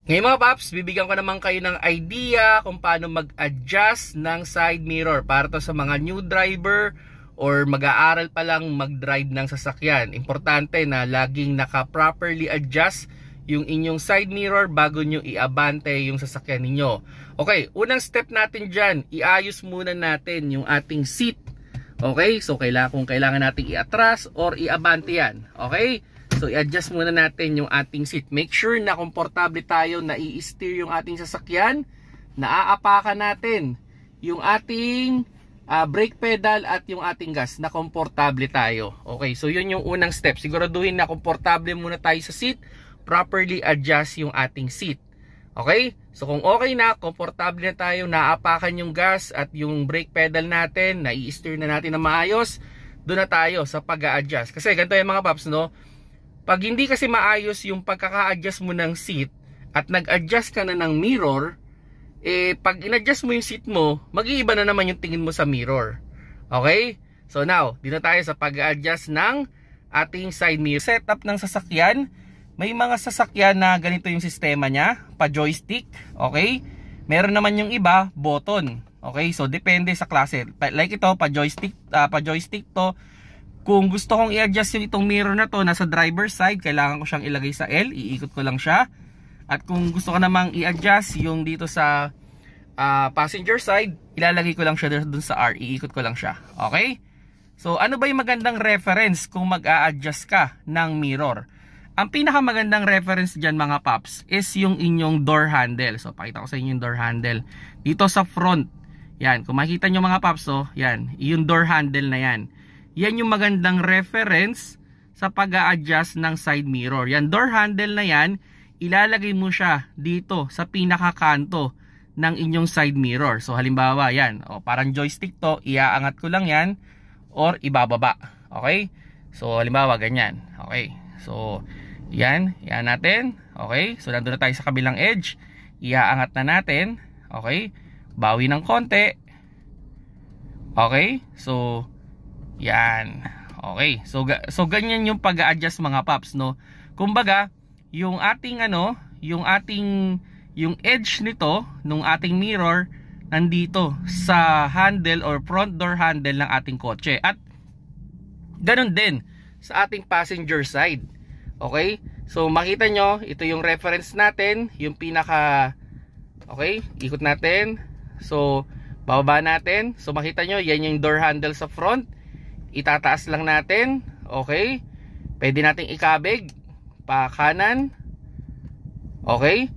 Ngayon mga paps, bibigyan ko naman kayo ng idea kung paano mag-adjust ng side mirror para to sa mga new driver or mag-aaral pa lang mag-drive ng sasakyan. Importante na laging naka-properly adjust yung inyong side mirror bago nyo i-abante yung sasakyan ninyo. Okay, unang step natin dyan, iayos muna natin yung ating seat. Okay, so kailangan natin i-atras or i-abante yan. Okay, so i-adjust muna natin yung ating seat. Make sure na komportable tayo na i-steer yung ating sasakyan. Naaapakan natin yung ating brake pedal at yung ating gas na komportable tayo. Okay, so yun yung unang step. Siguraduhin na komportable muna tayo sa seat. Properly adjust yung ating seat. Okay, so kung okay na, komportable na tayo, naaapakan yung gas at yung brake pedal natin, na-i-steer na natin na maayos, doon na tayo sa pag-a-adjust. Kasi ganito yung mga paps, no? Pag hindi kasi maayos yung pagkaka-adjust mo ng seat at nag-adjust ka na ng mirror, pag in-adjust mo yung seat mo, mag-iiba na naman yung tingin mo sa mirror. Okay? So now, dito tayo sa pag-adjust ng ating side mirror. Setup ng sasakyan, may mga sasakyan na ganito yung sistema niya, pa-joystick. Okay? Meron naman yung iba, button. Okay? So depende sa klase. Like ito, pa-joystick to. Kung gusto kong i-adjust yung itong mirror na to, nasa driver's side, kailangan ko siyang ilagay sa L, iikot ko lang siya. At kung gusto ko namang i-adjust yung dito sa passenger side, ilalagay ko lang siya dun sa R, iikot ko lang siya. Okay? So ano ba yung magandang reference kung mag-a-adjust ka ng mirror? Ang pinakamagandang reference dyan mga paps is yung inyong door handle. So pakita ko sa inyo yung door handle. Dito sa front, yan, kung makikita nyo mga paps, oh, yan, yung door handle na yan. Yan yung magandang reference sa pag-a-adjust ng side mirror. Yan, door handle na yan, ilalagay mo siya dito sa pinakakanto ng inyong side mirror. So halimbawa, yan, o, parang joystick to, iaangat ko lang yan or ibababa. Okay? So halimbawa, ganyan. Okay? So yan natin. Okay? So nandun na tayo sa kabilang edge. Iaangat na natin. Okay? Bawi ng konti. Okay? So yan. Okay. So ganyan yung pag-a-adjust mga paps, no. Kumbaga, yung ating yung edge nito nung ating mirror nandito sa handle or front door handle ng ating kotse. At ganun din sa ating passenger side. Okay? So makita nyo, ito yung reference natin, yung pinaka, okay, ikot natin. So bababa natin. So makita nyo, yan yung door handle sa front. Itataas lang natin. Okay? Pwede nating ikabig pa kanan. Okay?